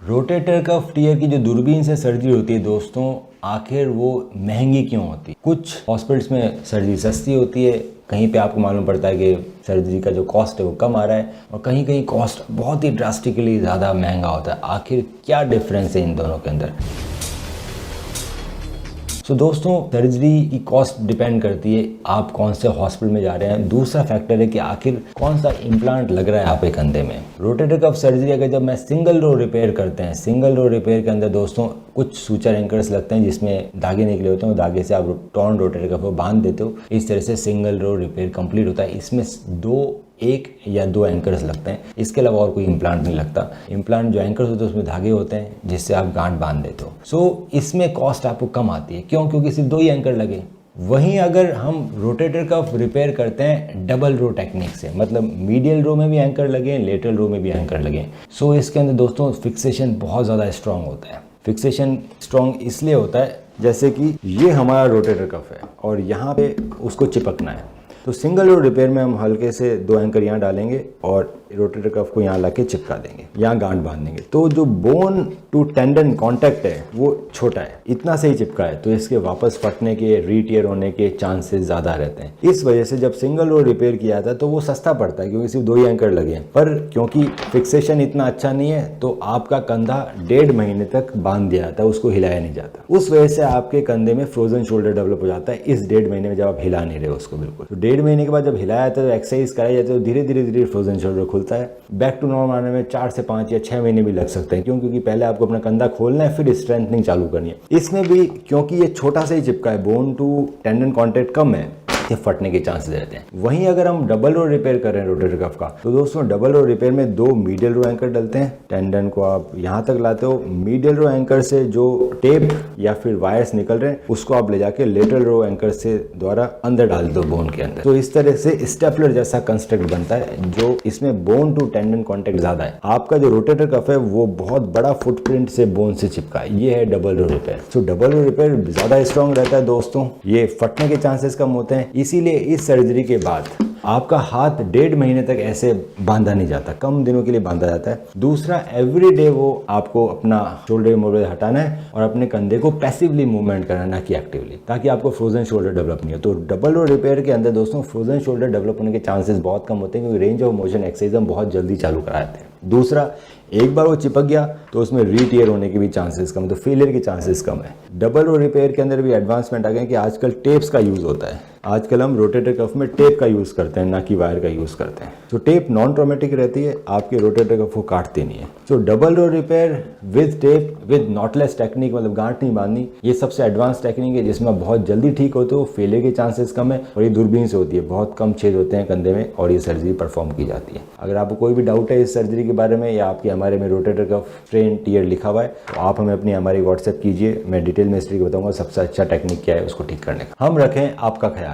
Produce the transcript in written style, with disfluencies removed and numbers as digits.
Rotator cuff tier की जो दूरबीन से सर्जरी होती है दोस्तों, आखिर वो महंगी क्यों होती है? कुछ हॉस्पिटल्स में सर्जरी सस्ती होती है, कहीं पे आपको मालूम पड़ता है कि सर्जरी का जो कॉस्ट है वो कम आ रहा है, और कहीं कहीं कॉस्ट बहुत ही ड्रास्टिकली ज़्यादा महंगा होता है। आखिर क्या डिफरेंस है इन दोनों के अंदर? दोस्तों, सर्जरी की कॉस्ट डिपेंड करती है आप कौन से हॉस्पिटल में जा रहे हैं। दूसरा फैक्टर है कि आखिर कौन सा इम्प्लांट लग रहा है आपके कंधे में। रोटेटर कफ सर्जरी अगर जब मैं सिंगल रो रिपेयर करते हैं, सिंगल रो रिपेयर के अंदर दोस्तों कुछ सूचर एंकर्स लगते हैं जिसमें धागे निकले होते हैं, धागे से आप टॉर्न रोटेटर कफ को बांध देते हो। इस तरह से सिंगल रो रिपेयर कंप्लीट होता है। इसमें एक या दो एंकर्स लगते हैं, इसके अलावा और कोई इम्प्लांट नहीं लगता। इम्प्लांट जो एंकर्स होते हैं उसमें धागे होते हैं जिससे आप गांठ बांध देते हो। इसमें कॉस्ट आपको कम आती है। क्यों? क्योंकि सिर्फ दो ही एंकर लगे। वहीं अगर हम रोटेटर कफ रिपेयर करते हैं डबल रो टेक्निक से, मतलब मीडियल रो में भी एंकर लगे, लेटरल रो में भी एंकर लगे, इसके अंदर दोस्तों फिक्सेशन बहुत ज़्यादा स्ट्रांग होता है। फिक्सेशन स्ट्रांग इसलिए होता है जैसे कि ये हमारा रोटेटर कफ है और यहाँ पे उसको चिपकना है। तो सिंगल रो रिपेयर में हम हल्के से दो एंकर यहाँ डालेंगे और रोटेटर कफ को यहाँ लाके चिपका देंगे, यहाँ गांठ बांध देंगे। तो जो बोन टू टेंडन कांटेक्ट है वो छोटा है, इतना से ही चिपका है, तो इसके वापस फटने के, रीटियर होने के चांसेस ज़्यादा रहते हैं। इस वजह से जब सिंगल रो रिपेयर किया था तो वो सस्ता पड़ता है क्योंकि सिर्फ दो ही एंकर लगे हैं। पर क्योंकि फिक्सेशन इतना अच्छा नहीं है तो आपका कंधा 1.5 महीने तक बांध दिया जाता है, उसको हिलाया नहीं जाता। उस वजह से आपके कंधे में फ्रोजन शोल्डर डेवलप हो जाता है इस 1.5 महीने में जब आप हिला नहीं रहे उसको बिल्कुल। तो 1.5 महीने के बाद जब हिलाया जाता है तो एक्सरसाइज कराई जाती है तो धीरे धीरे फ्रोजन शोल्डर खुलता है। बैक टू नॉर्मल आने में 4 से 5 या 6 महीने भी लग सकते हैं। क्योंकि पहले आपको अपना कंधा खोलना है, फिर स्ट्रेंथनिंग चालू करनी है। इसमें भी क्योंकि ये छोटा सा ही चिपका है, बोन टू टेंडन कांटेक्ट कम है, ये फटने के चांसेस रहते हैं। वहीं अगर हम डबल रो रिपेयर कर रहे हैं रोटेटर कफ का, तो दोस्तों डबल रो रिपेयर में दो मीडियल रो एंकर डलते हैं। टेंडन को आप यहाँ तक लाते हो, मीडियल रो एंकर से जो टेप या फिर वायर्स निकल रहे हैं उसको आप ले जाके लेटरल रो एंकर से द्वारा अंदर डाल दो बोन के अंदर। तो इस तरह से स्टेपलर जैसा कंस्ट्रक्ट बनता है जो इसमें बोन टू टेंडन कॉन्टेक्ट ज्यादा है। आपका जो रोटेटर कफ है वो बहुत बड़ा फुटप्रिंट से बोन से चिपका है, ये है double row repair. Double row repair ज्यादा स्ट्रॉन्ग रहता है दोस्तों, ये फटने के चांसेस कम होते हैं। इसीलिए इस सर्जरी के बाद आपका हाथ 1.5 महीने तक ऐसे बांधा नहीं जाता, कम दिनों के लिए बांधा जाता है। दूसरा, एवरीडे वो आपको अपना शोल्डर मोल्डर हटाना है और अपने कंधे को पैसिवली मूवमेंट करना, ना कि एक्टिवली, ताकि आपको फ्रोजन शोल्डर डेवलप नहीं हो। तो डबल रो रिपेयर के अंदर दोस्तों फ्रोजन शोल्डर डेवलप होने के चांसेस बहुत कम होते हैं क्योंकि रेंज ऑफ मोशन एक्सरसाइज हम बहुत जल्दी चालू कराते हैं। दूसरा, एक बार वो चिपक गया तो उसमें रीटियर होने के भी चांसेस कम, तो फेलियर के चांसेस कम है। डबल रो रिपेयर के अंदर भी एडवांसमेंट आ गए कि आजकल टेप्स का यूज होता है। आजकल हम रोटेटर कफ में टेप का यूज करते हैं, ना कि वायर का यूज करते हैं। तो टेप नॉन ट्रॉमेटिक रहती है, आपके रोटेटर कफ को काटती नहीं है। तो double row repair with tape with knotless technique, मतलब गांठ नहीं बांधनी, ये सबसे एडवांस टेक्निक है जिसमें बहुत जल्दी ठीक होते हो, फेलियर के चांसेस कम है और ये दूरबीन से होती है, बहुत कम छेद होते हैं कंधे में और ये सर्जरी परफॉर्म की जाती है। अगर आपको कोई भी डाउट है इस सर्जरी के बारे में या आपके हमारे में रोटेटर कफ स्ट्रेन टीयर लिखा हुआ है तो आप हमें अपनी हमारी व्हाट्सएप कीजिए, मैं डिटेल में इस तरीके बताऊंगा सबसे अच्छा टेक्निक क्या है उसको ठीक करने का। हम रखें आपका ख्याल।